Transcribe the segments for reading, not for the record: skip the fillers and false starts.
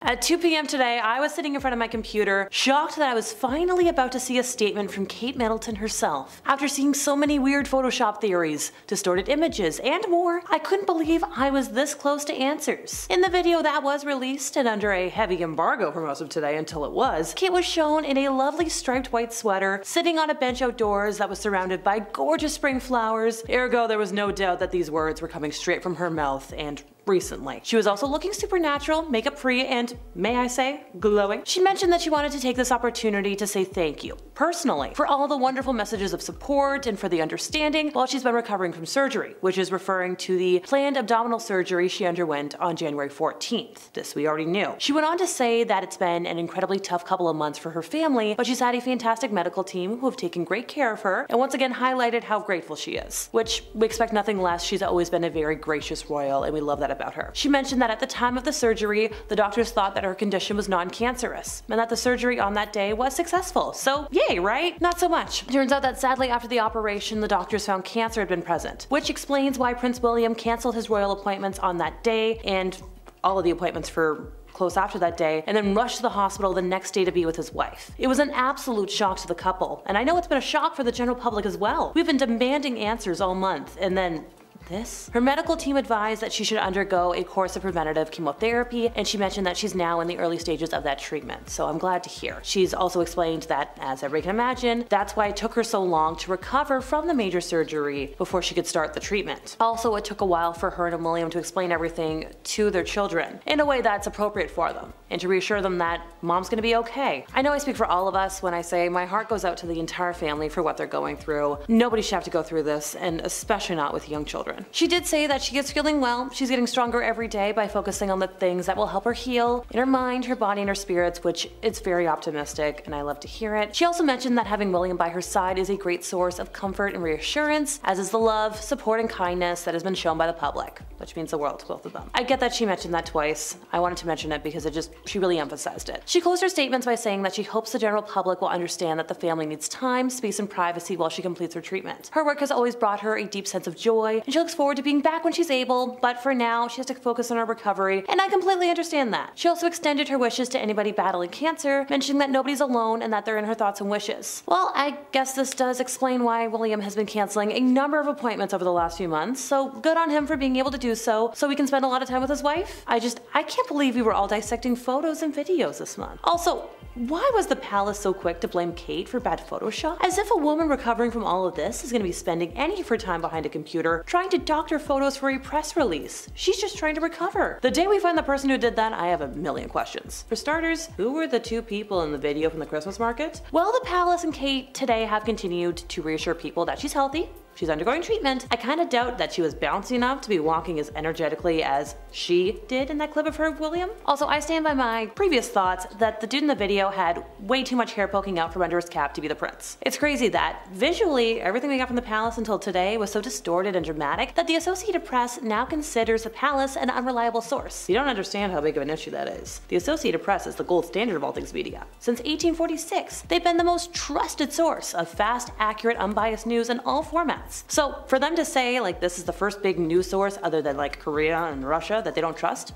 At 2 p.m. today, I was sitting in front of my computer, shocked that I was finally about to see a statement from Kate Middleton herself. After seeing so many weird Photoshop theories, distorted images, and more, I couldn't believe I was this close to answers. In the video that was released, and under a heavy embargo for most of today until it was, Kate was shown in a lovely striped white sweater, sitting on a bench outdoors that was surrounded by gorgeous spring flowers, ergo there was no doubt that these words were coming straight from her mouth and recently. She was also looking super natural, makeup free, and may I say, glowing. She mentioned that she wanted to take this opportunity to say thank you, personally, for all the wonderful messages of support and for the understanding while she's been recovering from surgery, which is referring to the planned abdominal surgery she underwent on January 14th. This we already knew. She went on to say that it's been an incredibly tough couple of months for her family, but she's had a fantastic medical team who have taken great care of her, and once again highlighted how grateful she is, which we expect nothing less. She's always been a very gracious royal, and we love that about her. She mentioned that at the time of the surgery, the doctors thought that her condition was non-cancerous, and that the surgery on that day was successful. So yay, right? Not so much. Turns out that sadly after the operation, the doctors found cancer had been present, which explains why Prince William canceled his royal appointments on that day and all of the appointments for close after that day, and then rushed to the hospital the next day to be with his wife. It was an absolute shock to the couple, and I know it's been a shock for the general public as well. We've been demanding answers all month, and then this? Her medical team advised that she should undergo a course of preventative chemotherapy, and she mentioned that she's now in the early stages of that treatment, so I'm glad to hear. She's also explained that, as everybody can imagine, that's why it took her so long to recover from the major surgery before she could start the treatment. Also, it took a while for her and William to explain everything to their children in a way that's appropriate for them, and to reassure them that mom's gonna be okay. I know I speak for all of us when I say my heart goes out to the entire family for what they're going through. Nobody should have to go through this, and especially not with young children. She did say that she is feeling well. She's getting stronger every day by focusing on the things that will help her heal in her mind, her body, and her spirits, which is very optimistic, and I love to hear it. She also mentioned that having William by her side is a great source of comfort and reassurance, as is the love, support, and kindness that has been shown by the public, which means the world to both of them. I get that she mentioned that twice. I wanted to mention it because she really emphasized it. She closed her statements by saying that she hopes the general public will understand that the family needs time, space, and privacy while she completes her treatment. Her work has always brought her a deep sense of joy, and she looks forward to being back when she's able, but for now she has to focus on her recovery, and I completely understand that. She also extended her wishes to anybody battling cancer, mentioning that nobody's alone and that they're in her thoughts and wishes. Well, I guess this does explain why William has been canceling a number of appointments over the last few months, so good on him for being able to do so we can spend a lot of time with his wife. I can't believe we were all dissecting photos and videos this month. Also, why was the palace so quick to blame Kate for bad Photoshop? As if a woman recovering from all of this is going to be spending any of her time behind a computer trying to doctor photos for a press release. She's just trying to recover. The day we find the person who did that, I have a million questions. For starters, who were the two people in the video from the Christmas market? Well, the palace and Kate today have continued to reassure people that she's healthy. She's undergoing treatment. I kinda doubt that she was bouncy enough to be walking as energetically as she did in that clip of her with William. Also, I stand by my previous thoughts that the dude in the video had way too much hair poking out from under his cap to be the prince. It's crazy that, visually, everything we got from the palace until today was so distorted and dramatic that the Associated Press now considers the palace an unreliable source. You don't understand how big of an issue that is. The Associated Press is the gold standard of all things media. Since 1846, they've been the most trusted source of fast, accurate, unbiased news in all formats. So for them to say like this is the first big news source other than like Korea and Russia that they don't trust,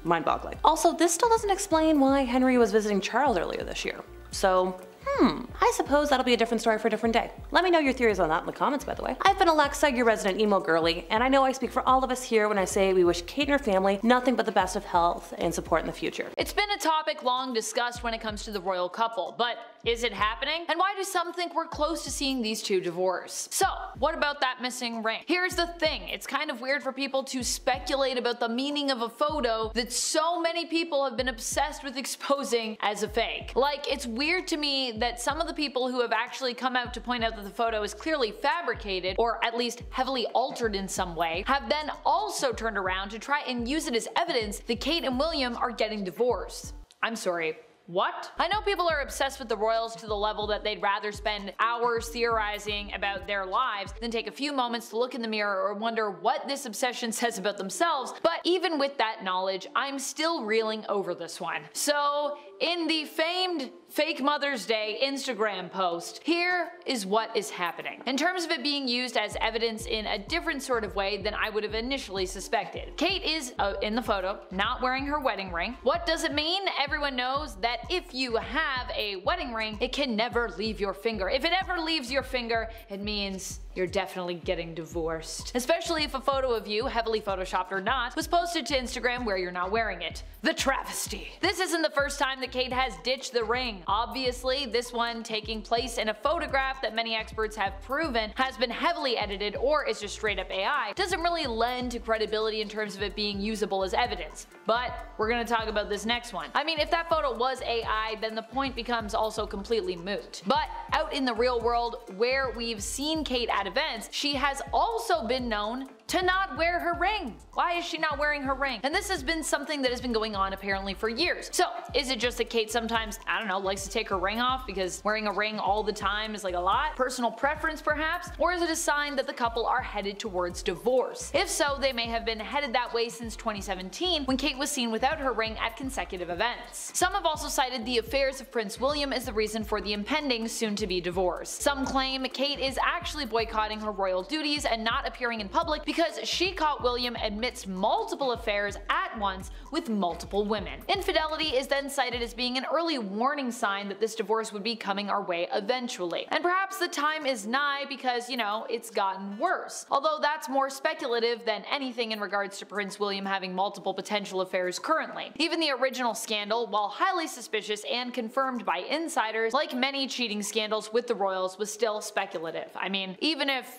mind-boggling. Also, this still doesn't explain why Henry was visiting Charles earlier this year. So I suppose that'll be a different story for a different day. Let me know your theories on that in the comments, by the way. I've been Alexa, your resident emo girly, and I know I speak for all of us here when I say we wish Kate and her family nothing but the best of health and support in the future. It's been a topic long discussed when it comes to the royal couple, but is it happening? And why do some think we're close to seeing these two divorce? So, what about that missing ring? Here's the thing, it's kind of weird for people to speculate about the meaning of a photo that so many people have been obsessed with exposing as a fake. Like, it's weird to me that some of the people who have actually come out to point out that the photo is clearly fabricated, or at least heavily altered in some way, have then also turned around to try and use it as evidence that Kate and William are getting divorced. I'm sorry. What? I know people are obsessed with the royals to the level that they'd rather spend hours theorizing about their lives than take a few moments to look in the mirror or wonder what this obsession says about themselves, but even with that knowledge, I'm still reeling over this one. So, in the famed fake Mother's Day Instagram post, here is what is happening. In terms of it being used as evidence in a different sort of way than I would have initially suspected. Kate is, in the photo, not wearing her wedding ring. What does it mean? Everyone knows that if you have a wedding ring, it can never leave your finger. If it ever leaves your finger, it means you're definitely getting divorced. Especially if a photo of you, heavily photoshopped or not, was posted to Instagram where you're not wearing it. The travesty. This isn't the first time that Kate has ditched the ring. Obviously, this one taking place in a photograph that many experts have proven has been heavily edited or is just straight up AI, doesn't really lend to credibility in terms of it being usable as evidence. But we're gonna talk about this next one. I mean, if that photo was AI, then the point becomes also completely moot. But out in the real world, where we've seen Kate at events, she has also been known to not wear her ring. Why is she not wearing her ring? And this has been something that has been going on apparently for years. So is it just that Kate sometimes, I don't know, likes to take her ring off because wearing a ring all the time is like a lot? Personal preference perhaps? Or is it a sign that the couple are headed towards divorce? If so, they may have been headed that way since 2017 when Kate was seen without her ring at consecutive events. Some have also cited the affairs of Prince William as the reason for the impending soon-to-be divorce. Some claim Kate is actually boycotting her royal duties and not appearing in public because she caught William amidst multiple affairs at once with multiple women. Infidelity is then cited as being an early warning sign that this divorce would be coming our way eventually. And perhaps the time is nigh because, you know, it's gotten worse. Although that's more speculative than anything in regards to Prince William having multiple potential affairs currently. Even the original scandal, while highly suspicious and confirmed by insiders, like many cheating scandals with the royals, was still speculative. I mean, even if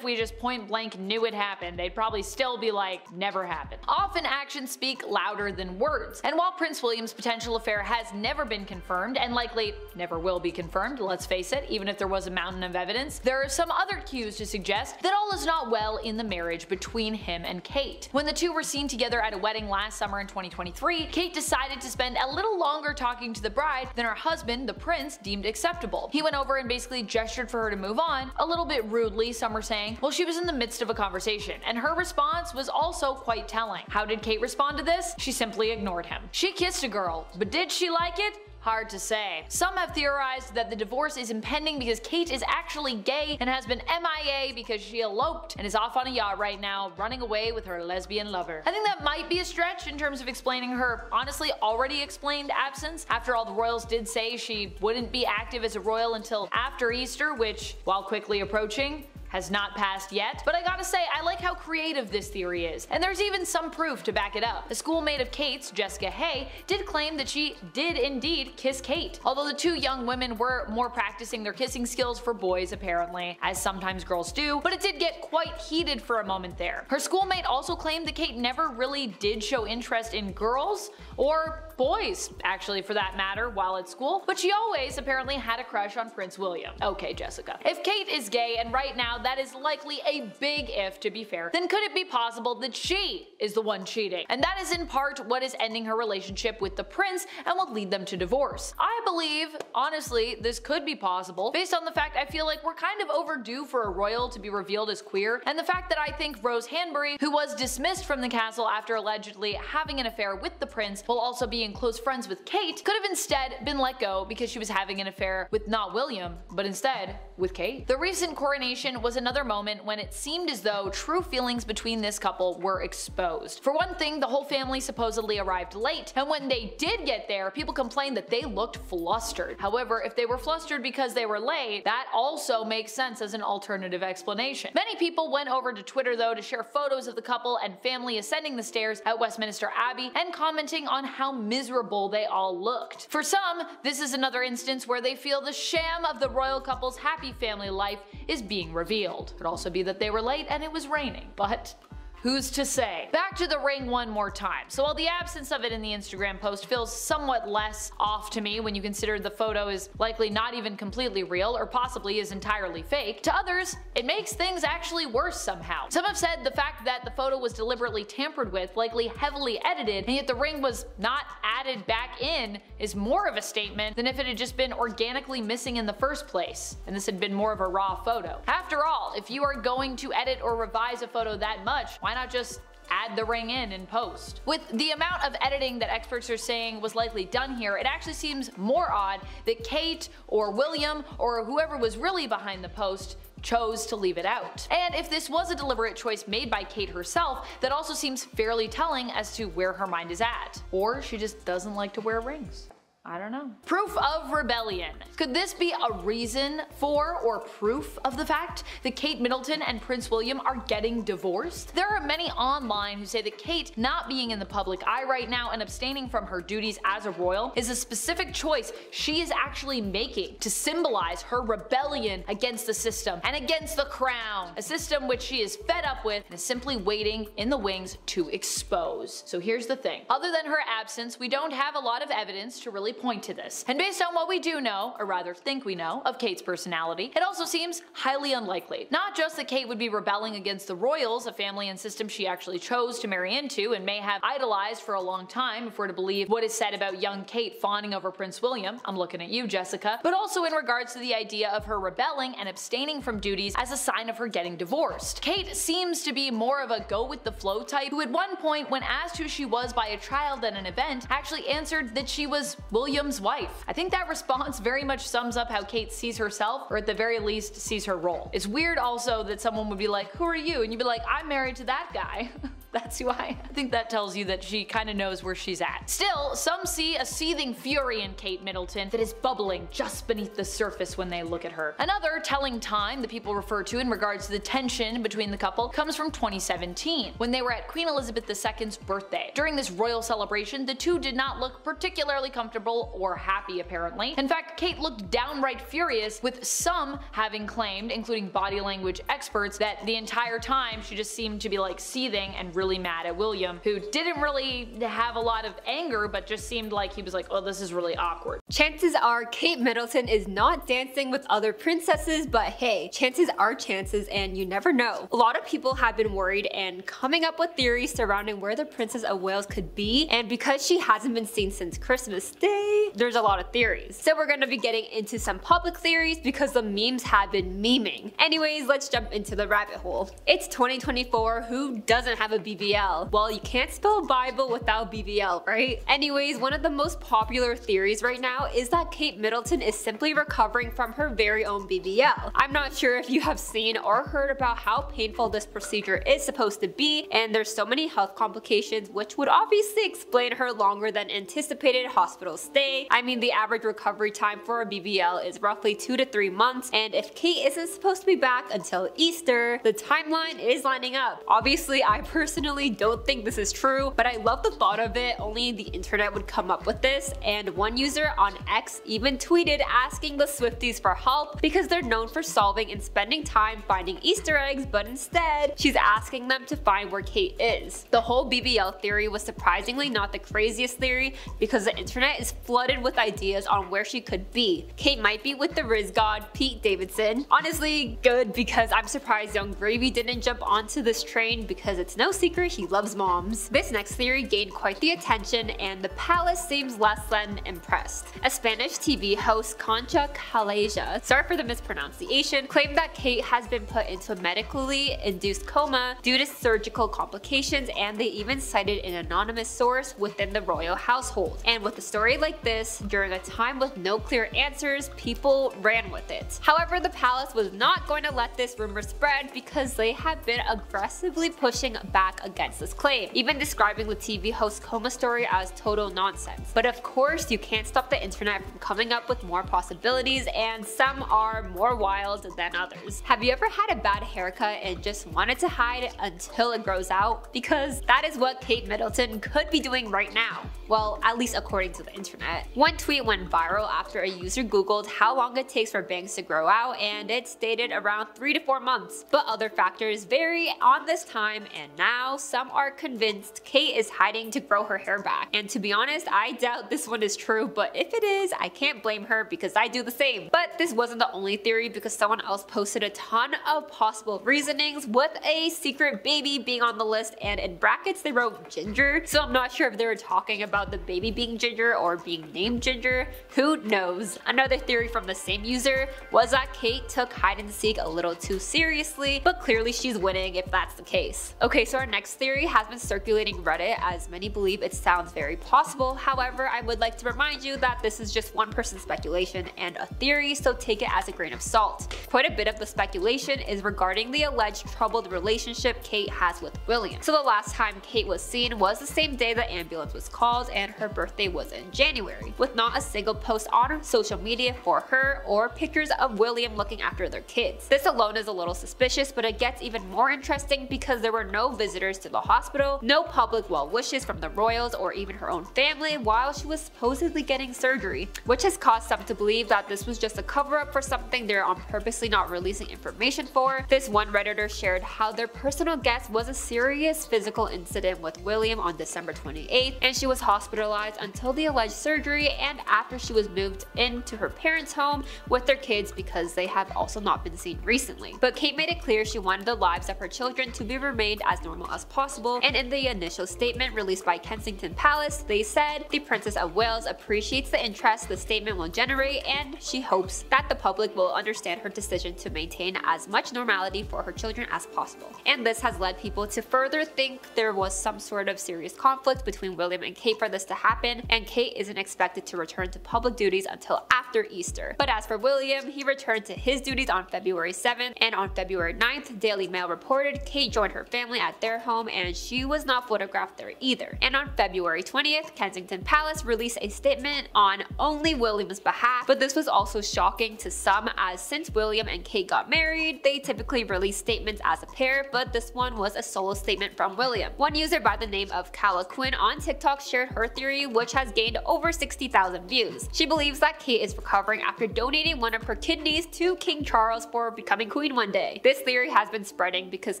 we just point blank knew it happened, they'd probably still be like, never happened. Often actions speak louder than words. And while Prince William's potential affair has never been confirmed, and likely never will be confirmed, let's face it, even if there was a mountain of evidence, there are some other cues to suggest that all is not well in the marriage between him and Kate. When the two were seen together at a wedding last summer in 2023, Kate decided to spend a little longer talking to the bride than her husband, the prince, deemed acceptable. He went over and basically gestured for her to move on, a little bit rudely, some were saying, while she was in the midst of a conversation, and her response was also quite telling. How did Kate respond to this? She simply ignored him. She kissed a girl, but did she like it? Hard to say. Some have theorized that the divorce is impending because Kate is actually gay and has been MIA because she eloped and is off on a yacht right now, running away with her lesbian lover. I think that might be a stretch in terms of explaining her honestly already explained absence. After all, the royals did say she wouldn't be active as a royal until after Easter, which, while quickly approaching, has not passed yet. But I gotta say, I like how creative this theory is, and there's even some proof to back it up. A schoolmate of Kate's, Jessica Hay, did claim that she did indeed kiss Kate, although the two young women were more practicing their kissing skills for boys apparently, as sometimes girls do, but it did get quite heated for a moment there. Her schoolmate also claimed that Kate never really did show interest in girls, or boys actually for that matter, while at school, but she always apparently had a crush on Prince William. Okay, Jessica. If Kate is gay, and right now that is likely a big if to be fair, then could it be possible that she is the one cheating? And that is in part what is ending her relationship with the prince and will lead them to divorce. I believe, honestly, this could be possible based on the fact I feel like we're kind of overdue for a royal to be revealed as queer, and the fact that I think Rose Hanbury, who was dismissed from the castle after allegedly having an affair with the prince while also being close friends with Kate, could have instead been let go because she was having an affair with not William, but instead with Kate. The recent coronation was another moment when it seemed as though true feelings between this couple were exposed. For one thing, the whole family supposedly arrived late, and when they did get there, people complained that they looked flustered. However, if they were flustered because they were late, that also makes sense as an alternative explanation. Many people went over to Twitter though to share photos of the couple and family ascending the stairs at Westminster Abbey and commenting on how miserable they all looked. For some, this is another instance where they feel the sham of the royal couple's happy family life is being revealed. It could also be that they were late and it was raining, but Who's to say? Back to the ring one more time. So while the absence of it in the Instagram post feels somewhat less off to me when you consider the photo is likely not even completely real or possibly is entirely fake, to others, it makes things actually worse somehow. Some have said the fact that the photo was deliberately tampered with, likely heavily edited, and yet the ring was not added back in is more of a statement than if it had just been organically missing in the first place, and this had been more of a raw photo. After all, if you are going to edit or revise a photo that much, why not just add the ring in post? With the amount of editing that experts are saying was likely done here, it actually seems more odd that Kate or William or whoever was really behind the post chose to leave it out. And if this was a deliberate choice made by Kate herself, that also seems fairly telling as to where her mind is at. Or she just doesn't like to wear rings. I don't know. Proof of rebellion. Could this be a reason for or proof of the fact that Kate Middleton and Prince William are getting divorced? There are many online who say that Kate not being in the public eye right now and abstaining from her duties as a royal is a specific choice she is actually making to symbolize her rebellion against the system and against the crown, a system which she is fed up with and is simply waiting in the wings to expose. So here's the thing. Other than her absence, we don't have a lot of evidence to really point to this. And based on what we do know, or rather think we know, of Kate's personality, it also seems highly unlikely. Not just that Kate would be rebelling against the royals, a family and system she actually chose to marry into and may have idolized for a long time if we're to believe what is said about young Kate fawning over Prince William, I'm looking at you Jessica, but also in regards to the idea of her rebelling and abstaining from duties as a sign of her getting divorced. Kate seems to be more of a go with the flow type who at one point when asked who she was by a child at an event actually answered that she was William's wife. I think that response very much sums up how Kate sees herself, or at the very least sees her role. It's weird also that someone would be like, who are you? And you'd be like, I'm married to that guy. That's who I think that tells you that she kinda knows where she's at. Still, some see a seething fury in Kate Middleton that is bubbling just beneath the surface when they look at her. Another telling time that people refer to in regards to the tension between the couple comes from 2017, when they were at Queen Elizabeth II's birthday. During this royal celebration, the two did not look particularly comfortable or happy apparently. In fact, Kate looked downright furious, with some having claimed, including body language experts, that the entire time she just seemed to be like seething and really mad at William, who didn't really have a lot of anger but just seemed like he was like, oh, this is really awkward. Chances are Kate Middleton is not dancing with other princesses, but hey, chances are chances and you never know. A lot of people have been worried and coming up with theories surrounding where the Princess of Wales could be, and because she hasn't been seen since Christmas Day, there's a lot of theories. So we're gonna be getting into some public theories because the memes have been memeing. Anyways, let's jump into the rabbit hole. It's 2024, who doesn't have a BBL? Well, you can't spell Bible without BBL, right? Anyways, one of the most popular theories right now is that Kate Middleton is simply recovering from her very own BBL. I'm not sure if you have seen or heard about how painful this procedure is supposed to be, and there's so many health complications which would obviously explain her longer than anticipated hospital stay. I mean, the average recovery time for a BBL is roughly 2 to 3 months, and if Kate isn't supposed to be back until Easter, the timeline is lining up. Obviously, I personally don't think this is true, but I love the thought of it. Only the internet would come up with this, and one user on X even tweeted asking the Swifties for help because they're known for solving and spending time finding Easter eggs, but instead, she's asking them to find where Kate is. The whole BBL theory was surprisingly not the craziest theory because the internet is flooded with ideas on where she could be. Kate might be with the Riz God, Pete Davidson. Honestly, good, because I'm surprised Young Gravy didn't jump onto this train because it's no secret he loves moms. This next theory gained quite the attention and the palace seems less than impressed. A Spanish TV host, Concha Calaja, sorry for the mispronunciation, claimed that Kate has been put into a medically induced coma due to surgical complications, and they even cited an anonymous source within the royal household. And with a story like this, during a time with no clear answers, people ran with it. However, the palace was not going to let this rumor spread because they have been aggressively pushing back against this claim, even describing the TV host coma story as total nonsense. But of course, you can't stop the internet from coming up with more possibilities, and some are more wild than others. Have you ever had a bad haircut and just wanted to hide until it grows out? Because that is what Kate Middleton could be doing right now. Well, at least according to the internet. One tweet went viral after a user googled how long it takes for bangs to grow out, and it stated around 3 to 4 months. But other factors vary on this time, and now now some are convinced Kate is hiding to grow her hair back. And to be honest, I doubt this one is true, but if it is, I can't blame her because I do the same. But this wasn't the only theory because someone else posted a ton of possible reasonings with a secret baby being on the list, and in brackets they wrote Ginger. So I'm not sure if they were talking about the baby being Ginger or being named Ginger. Who knows? Another theory from the same user was that Kate took hide and seek a little too seriously, but clearly she's winning if that's the case. Okay, so our next theory has been circulating Reddit as many believe it sounds very possible. However, I would like to remind you that this is just one person's speculation and a theory, so take it as a grain of salt. Quite a bit of the speculation is regarding the alleged troubled relationship Kate has with William. So the last time Kate was seen was the same day the ambulance was called, and her birthday was in January, with not a single post on social media for her or pictures of William looking after their kids. This alone is a little suspicious, but it gets even more interesting because there were no visitors to the hospital, no public well wishes from the royals or even her own family while she was supposedly getting surgery, which has caused some to believe that this was just a cover-up for something they're on purposely not releasing information for. This one Redditor shared how their personal guess was a serious physical incident with William on December 28th, and she was hospitalized until the alleged surgery and after she was moved into her parents' home with their kids because they have also not been seen recently. But Kate made it clear she wanted the lives of her children to be remained as normal as possible, and in the initial statement released by Kensington Palace, they said the Princess of Wales appreciates the interest the statement will generate, and she hopes that the public will understand her decision to maintain as much normality for her children as possible. And this has led people to further think there was some sort of serious conflict between William and Kate for this to happen, and Kate isn't expected to return to public duties until after Easter. But as for William, he returned to his duties on February 7th, and on February 9th, Daily Mail reported Kate joined her family at their home and she was not photographed there either. And on February 20th, Kensington Palace released a statement on only William's behalf, but this was also shocking to some as since William and Kate got married, they typically release statements as a pair, but this one was a solo statement from William. One user by the name of Calla Quinn on TikTok shared her theory, which has gained over 60,000 views. She believes that Kate is recovering after donating one of her kidneys to King Charles for becoming queen one day. This theory has been spreading because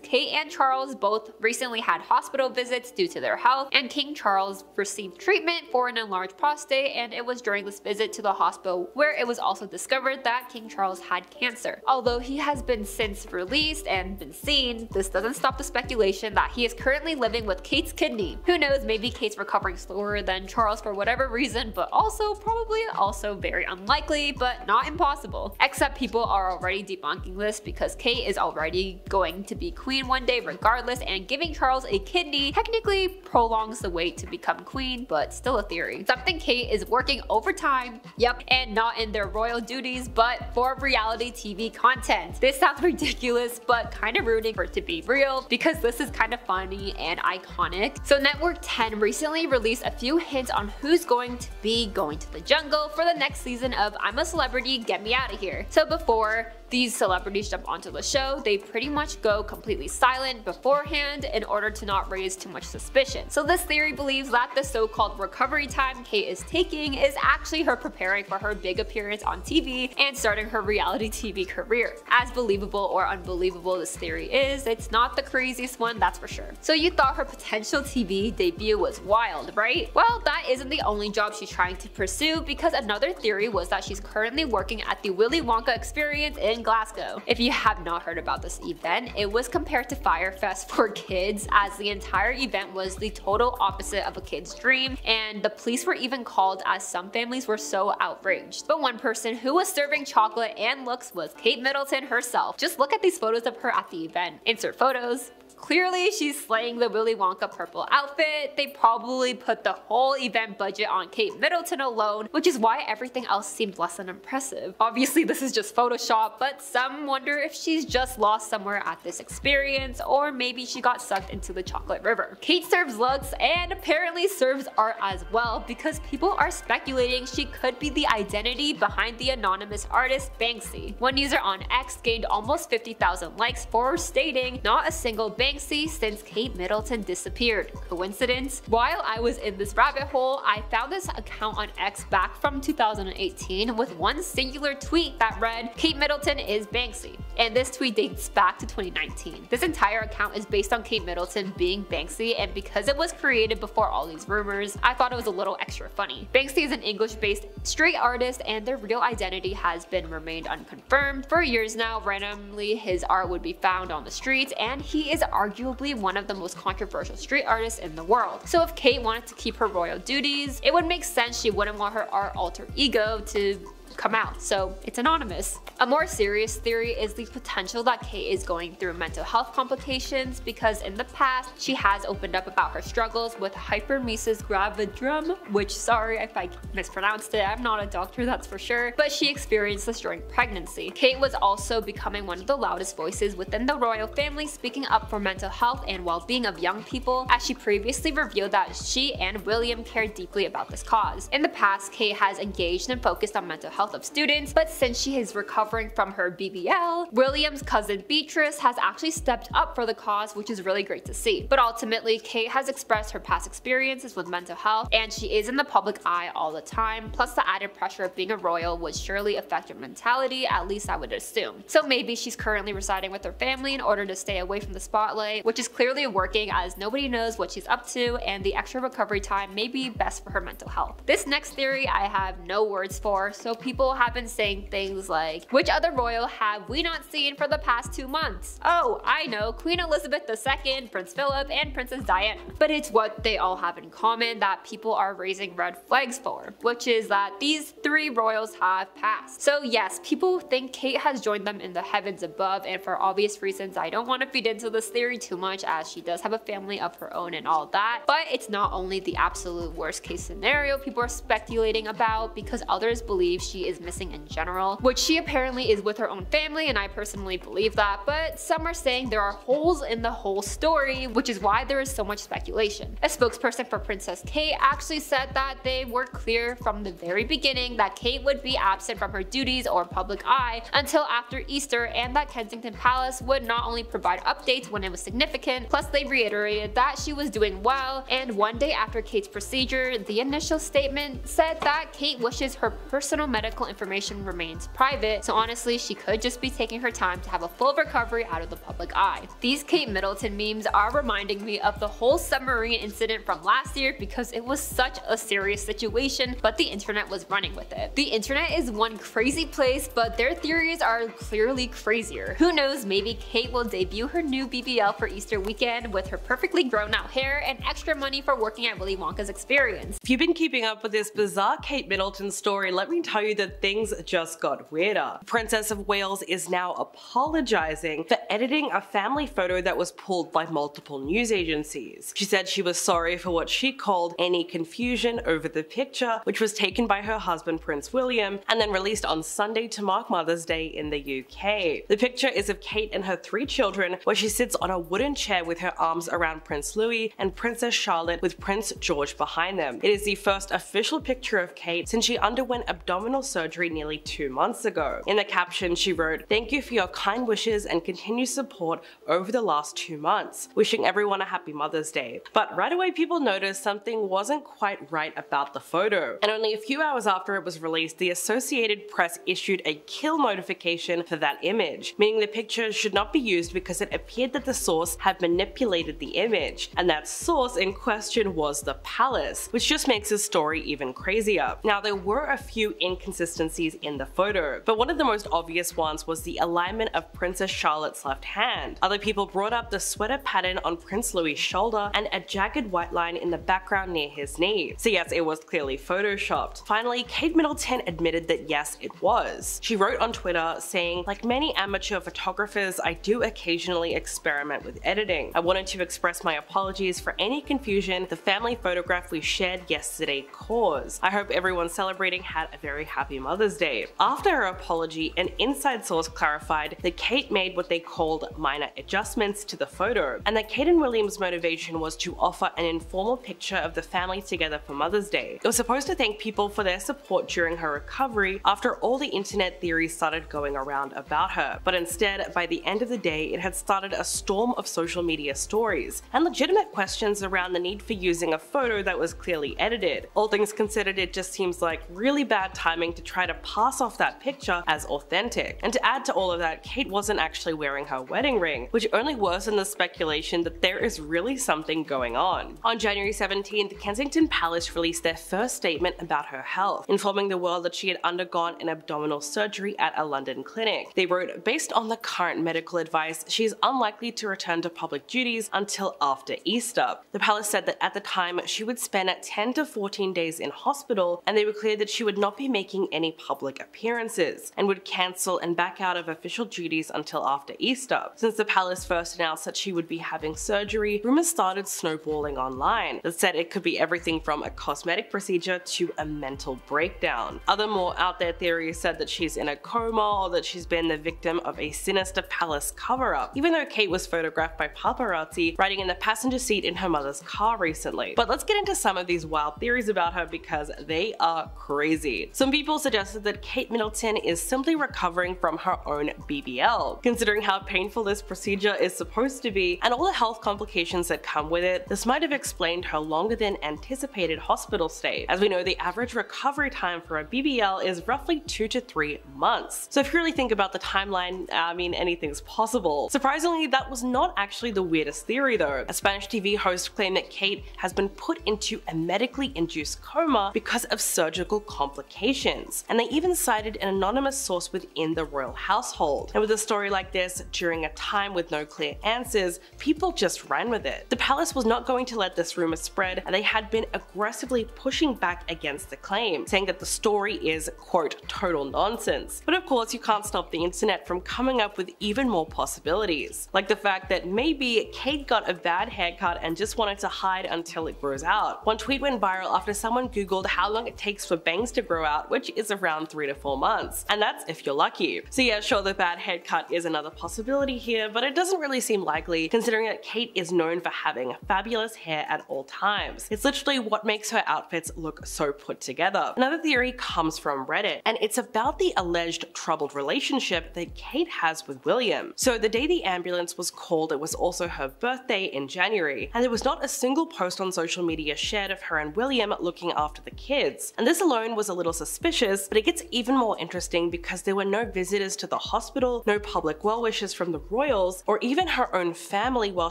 Kate and Charles both recently had hospital visits due to their health, and King Charles received treatment for an enlarged prostate, and it was during this visit to the hospital where it was also discovered that King Charles had cancer. Although he has been since released and been seen, this doesn't stop the speculation that he is currently living with Kate's kidney. Who knows, maybe Kate's recovering slower than Charles for whatever reason, but also probably also very unlikely, but not impossible. Except people are already debunking this because Kate is already going to be queen one day regardless, and giving Charles a kidney technically prolongs the wait to become queen, but still a theory. Something Kate is working overtime, yep, and not in their royal duties, but for reality TV content. This sounds ridiculous, but kind of rooting for it to be real because this is kind of funny and iconic. So Network 10 recently released a few hints on who's going to be going to the jungle for the next season of I'm a Celebrity, Get Me Out of Here. So before these celebrities jump onto the show, they pretty much go completely silent beforehand in order to not raise too much suspicion. So this theory believes that the so-called recovery time Kate is taking is actually her preparing for her big appearance on TV and starting her reality TV career. As believable or unbelievable this theory is, it's not the craziest one, that's for sure. So you thought her potential TV debut was wild, right? Well, that isn't the only job she's trying to pursue, because another theory was that she's currently working at the Willy Wonka experience in Glasgow. If you have not heard about this event, it was compared to Fyre Fest for kids, as the entire event was the total opposite of a kid's dream, and the police were even called as some families were so outraged. But one person who was serving chocolate and looks was Kate Middleton herself. Just look at these photos of her at the event. Insert photos. Clearly, she's slaying the Willy Wonka purple outfit. They probably put the whole event budget on Kate Middleton alone, which is why everything else seemed less than impressive. Obviously, this is just Photoshop, but some wonder if she's just lost somewhere at this experience, or maybe she got sucked into the chocolate river. Kate serves looks and apparently serves art as well, because people are speculating she could be the identity behind the anonymous artist Banksy. One user on X gained almost 50,000 likes for stating, "Not a single Banksy Banksy since Kate Middleton disappeared. Coincidence? While I was in this rabbit hole, I found this account on X back from 2018 with one singular tweet that read, "Kate Middleton is Banksy." And this tweet dates back to 2019. This entire account is based on Kate Middleton being Banksy, and because it was created before all these rumors, I thought it was a little extra funny. Banksy is an English-based street artist, and their real identity has been remained unconfirmed. For years now, randomly his art would be found on the streets, and he is arguably one of the most controversial street artists in the world. So if Kate wanted to keep her royal duties, it would make sense she wouldn't want her art alter ego to come out, so it's anonymous. A more serious theory is the potential that Kate is going through mental health complications, because in the past she has opened up about her struggles with hyperemesis gravidarum, which, sorry if I mispronounced it, I'm not a doctor, that's for sure, but she experienced this during pregnancy. Kate was also becoming one of the loudest voices within the royal family, speaking up for mental health and well-being of young people, as she previously revealed that she and William cared deeply about this cause. In the past, Kate has engaged and focused on mental health of students, but since she is recovering from her BBL, William's cousin Beatrice has actually stepped up for the cause, which is really great to see. But ultimately, Kate has expressed her past experiences with mental health, and she is in the public eye all the time, plus the added pressure of being a royal would surely affect her mentality, at least I would assume. So maybe she's currently residing with her family in order to stay away from the spotlight, which is clearly working as nobody knows what she's up to, and the extra recovery time may be best for her mental health. This next theory I have no words for, so people have been saying things like, which other royal have we not seen for the past 2 months? Oh, I know, Queen Elizabeth II, Prince Philip, and Princess Diana. But it's what they all have in common that people are raising red flags for, which is that these 3 royals have passed. So yes, people think Kate has joined them in the heavens above, and for obvious reasons I don't want to feed into this theory too much, as she does have a family of her own and all that. But it's not only the absolute worst case scenario people are speculating about, because others believe she is missing in general, which she apparently is with her own family, and I personally believe that, but some are saying there are holes in the whole story, which is why there is so much speculation. A spokesperson for Princess Kate actually said that they were clear from the very beginning that Kate would be absent from her duties or public eye until after Easter, and that Kensington Palace would not only provide updates when it was significant, plus they reiterated that she was doing well, and one day after Kate's procedure, the initial statement said that Kate wishes her personal medical information remains private, so honestly she could just be taking her time to have a full recovery out of the public eye. These Kate Middleton memes are reminding me of the whole submarine incident from last year, because it was such a serious situation, but the internet was running with it. The internet is one crazy place, but their theories are clearly crazier. Who knows, maybe Kate will debut her new BBL for Easter weekend with her perfectly grown out hair and extra money for working at Willy Wonka's experience. If you've been keeping up with this bizarre Kate Middleton story, let me tell you that things just got weirder. Princess of Wales is now apologizing for editing a family photo that was pulled by multiple news agencies. She said she was sorry for what she called any confusion over the picture, which was taken by her husband Prince William and then released on Sunday to mark Mother's Day in the UK. The picture is of Kate and her 3 children, where she sits on a wooden chair with her arms around Prince Louis and Princess Charlotte with Prince George behind them. It is the first official picture of Kate since she underwent abdominal surgery nearly 2 months ago. In the caption she wrote, "Thank you for your kind wishes and continued support over the last 2 months. Wishing everyone a happy Mother's Day." But right away people noticed something wasn't quite right about the photo. And only a few hours after it was released, the Associated Press issued a kill notification for that image, meaning the picture should not be used because it appeared that the source had manipulated the image, and that source in question was the palace, which just makes the story even crazier. Now there were a few inconsistencies in the photo, but one of the most obvious ones was the alignment of Princess Charlotte's left hand. Other people brought up the sweater pattern on Prince Louis' shoulder and a jagged white line in the background near his knee. So yes, it was clearly photoshopped. Finally, Kate Middleton admitted that yes, it was. She wrote on Twitter saying, "Like many amateur photographers, I do occasionally experiment with editing. I wanted to express my apologies for any confusion the family photograph we shared yesterday caused. I hope everyone celebrating had a very happy Happy Mother's Day. After her apology, an inside source clarified that Kate made what they called minor adjustments to the photo, and that Kate and William's motivation was to offer an informal picture of the family together for Mother's Day. It was supposed to thank people for their support during her recovery after all the internet theories started going around about her, but instead, by the end of the day, it had started a storm of social media stories and legitimate questions around the need for using a photo that was clearly edited. All things considered, it just seems like really bad timing to try to pass off that picture as authentic. And to add to all of that, Kate wasn't actually wearing her wedding ring, which only worsened the speculation that there is really something going on. On January 17th, Kensington Palace released their first statement about her health, informing the world that she had undergone an abdominal surgery at a London clinic. They wrote, "Based on the current medical advice, she is unlikely to return to public duties until after Easter." The palace said that at the time she would spend 10 to 14 days in hospital, and they were clear that she would not be making any public appearances and would cancel and back out of official duties until after Easter. Since the palace first announced that she would be having surgery, rumors started snowballing online that said it could be everything from a cosmetic procedure to a mental breakdown. Other more out there theories said that she's in a coma or that she's been the victim of a sinister palace cover-up, even though Kate was photographed by paparazzi riding in the passenger seat in her mother's car recently. But let's get into some of these wild theories about her because they are crazy. Some people suggested that Kate Middleton is simply recovering from her own BBL. Considering how painful this procedure is supposed to be and all the health complications that come with it, this might have explained her longer than anticipated hospital stay. As we know, the average recovery time for a BBL is roughly 2 to 3 months. So if you really think about the timeline, I mean, anything's possible. Surprisingly, that was not actually the weirdest theory though. A Spanish TV host claimed that Kate has been put into a medically induced coma because of surgical complications, and they even cited an anonymous source within the royal household. And with a story like this, during a time with no clear answers, people just ran with it. The palace was not going to let this rumor spread, and they had been aggressively pushing back against the claim, saying that the story is, quote, total nonsense. But of course, you can't stop the internet from coming up with even more possibilities, like the fact that maybe Kate got a bad haircut and just wanted to hide until it grows out. One tweet went viral after someone googled how long it takes for bangs to grow out, which is around 3 to 4 months, and that's if you're lucky. So yeah, sure, the bad haircut is another possibility here, but it doesn't really seem likely considering that Kate is known for having fabulous hair at all times. It's literally what makes her outfits look so put together. Another theory comes from Reddit, and it's about the alleged troubled relationship that Kate has with William. So the day the ambulance was called, it was also her birthday in January, and there was not a single post on social media shared of her and William looking after the kids. And this alone was a little suspicious, but it gets even more interesting because there were no visitors to the hospital, no public well wishes from the royals, or even her own family while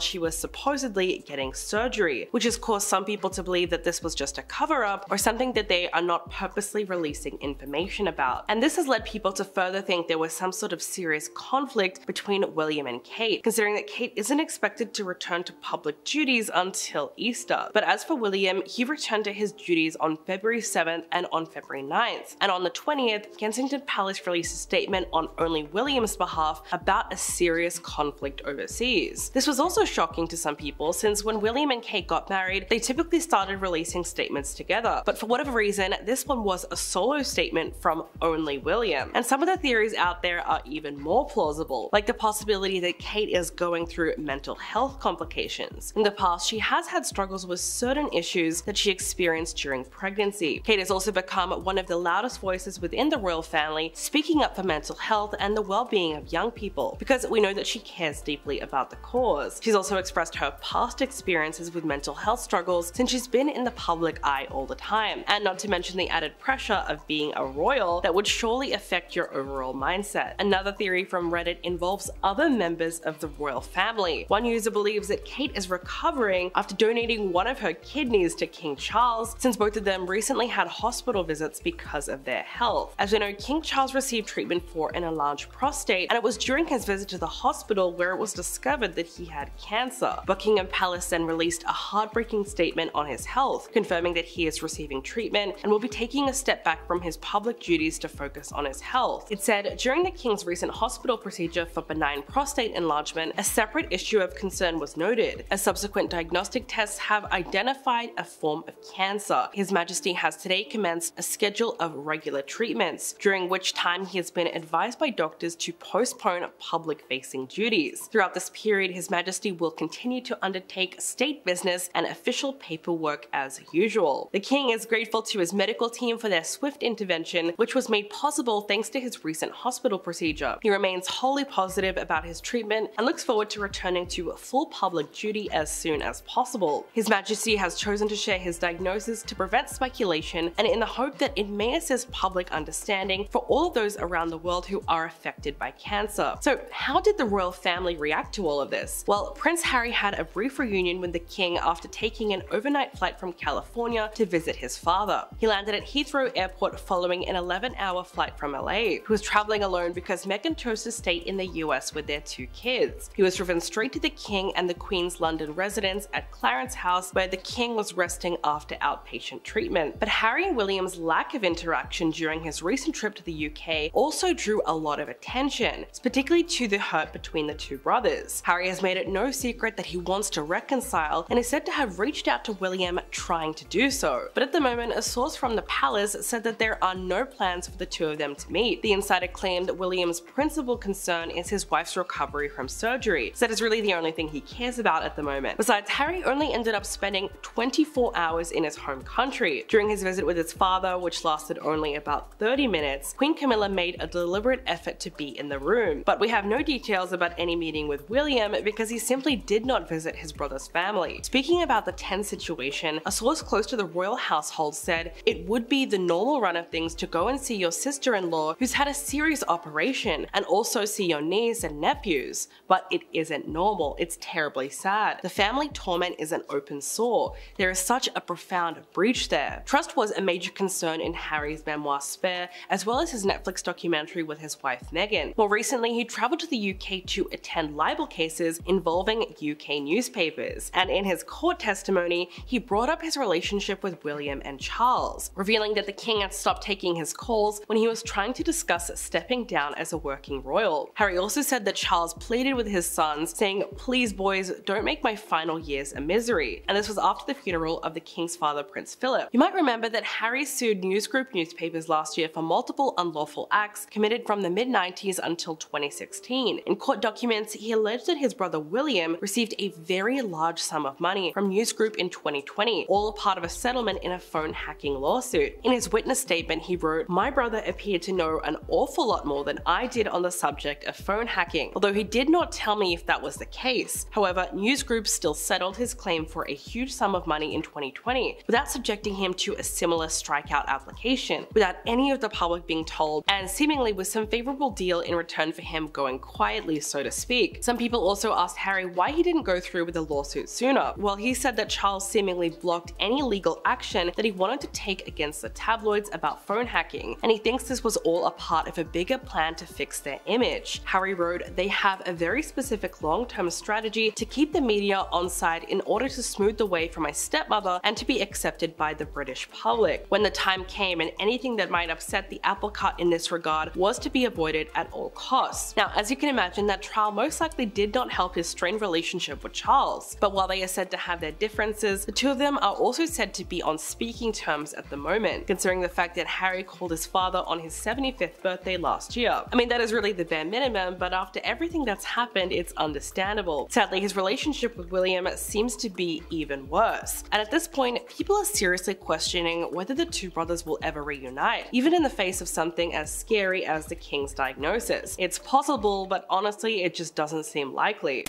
she was supposedly getting surgery, which has caused some people to believe that this was just a cover-up or something that they are not purposely releasing information about. And this has led people to further think there was some sort of serious conflict between William and Kate, considering that Kate isn't expected to return to public duties until Easter. But as for William, he returned to his duties on February 7th and on February 9th. And on the 20th, Kensington Palace released a statement on only William's behalf about a serious conflict overseas. This was also shocking to some people since when William and Kate got married, they typically started releasing statements together. But for whatever reason, this one was a solo statement from only William. And some of the theories out there are even more plausible, like the possibility that Kate is going through mental health complications. In the past, she has had struggles with certain issues that she experienced during pregnancy. Kate has also become one of the loudest voices within the royal family, speaking up for mental health and the well-being of young people, because we know that she cares deeply about the cause. She's also expressed her past experiences with mental health struggles since she's been in the public eye all the time, and not to mention the added pressure of being a royal that would surely affect your overall mindset. Another theory from Reddit involves other members of the royal family. One user believes that Kate is recovering after donating one of her kidneys to King Charles, since both of them recently had hospital visits because of their health. As we know, King Charles received treatment for an enlarged prostate, and it was during his visit to the hospital where it was discovered that he had cancer. Buckingham Palace then released a heartbreaking statement on his health, confirming that he is receiving treatment and will be taking a step back from his public duties to focus on his health. It said, during the King's recent hospital procedure for benign prostate enlargement, a separate issue of concern was noted, as subsequent diagnostic tests have identified a form of cancer. His Majesty has today commenced a schedule of regular treatments, during which time he has been advised by doctors to postpone public-facing duties. Throughout this period, His Majesty will continue to undertake state business and official paperwork as usual. The King is grateful to his medical team for their swift intervention, which was made possible thanks to his recent hospital procedure. He remains wholly positive about his treatment and looks forward to returning to full public duty as soon as possible. His Majesty has chosen to share his diagnosis to prevent speculation and in the hope that it may assist public understanding for all of those around the world who are affected by cancer. So how did the royal family react to all of this? Well, Prince Harry had a brief reunion with the King after taking an overnight flight from California to visit his father. He landed at Heathrow Airport following an 11-hour flight from LA. He was traveling alone because Meghan chose to stay in the US with their 2 kids. He was driven straight to the King and the Queen's London residence at Clarence House, where the King was resting after outpatient treatment. But Harry and William's lack of interaction during his recent trip to the UK also drew a lot of attention, particularly to the hurt between the 2 brothers. Harry has made it no secret that he wants to reconcile and is said to have reached out to William trying to do so. But at the moment, a source from the palace said that there are no plans for the 2 of them to meet. The insider claimed that William's principal concern is his wife's recovery from surgery, so that is really the only thing he cares about at the moment. Besides, Harry only ended up spending 24 hours in his home country. During his visit with his father, which lasted only about 30 minutes, Queen Camilla made a deliberate effort to be in the room. But we have no details about any meeting with William because he simply did not visit his brother's family. Speaking about the tense situation, a source close to the royal household said it would be the normal run of things to go and see your sister-in-law who's had a serious operation and also see your niece and nephews. But it isn't normal, it's terribly sad. The family torment is an open sore. There is such a profound breach there. Trust was a major concern in Harry's memoir Spare, as well as his Netflix documentary with his wife Meghan. More recently, he traveled to the UK to attend libel cases involving UK newspapers, and in his court testimony, he brought up his relationship with William and Charles, revealing that the King had stopped taking his calls when he was trying to discuss stepping down as a working royal. Harry also said that Charles pleaded with his sons, saying, "Please boys, don't make my final years a misery," and this was after the funeral of the King's father, Prince Philip. You might remember that Harry sued News Group newspapers last year for multiple unlawful acts committed from the mid-90s until 2016. In court documents, he alleged that his brother William received a very large sum of money from News Group in 2020, all a part of a settlement in a phone hacking lawsuit. In his witness statement, he wrote, "My brother appeared to know an awful lot more than I did on the subject of phone hacking, although he did not tell me if that was the case. However, News Group still settled his claim for a huge sum of money in 2020 without subjecting him to a similar strikeout application, without any of the public being told, and seemingly with some favorable deal in return for him going quietly, so to speak." Some people also asked Harry why he didn't go through with the lawsuit sooner. Well, he said that Charles seemingly blocked any legal action that he wanted to take against the tabloids about phone hacking, and he thinks this was all a part of a bigger plan to fix their image. Harry wrote, "They have a very specific long-term strategy to keep the media on side in order to smooth the way for my stepmother and to be accepted by the British public. When the time came and anything that might upset the apple cart in this regard was to be avoided at all costs." Now, as you can imagine, that trial most likely did not help his strained relationship with Charles. But while they are said to have their differences, the 2 of them are also said to be on speaking terms at the moment, considering the fact that Harry called his father on his 75th birthday last year. I mean, that is really the bare minimum, but after everything that's happened, it's understandable. Sadly, his relationship with William seems to be even worse. And at this point, people are seriously questioning whether the 2 brothers will ever reunite, even in the face of something as scary as the King's diagnosis. It's possible, but honestly, it just doesn't seem likely.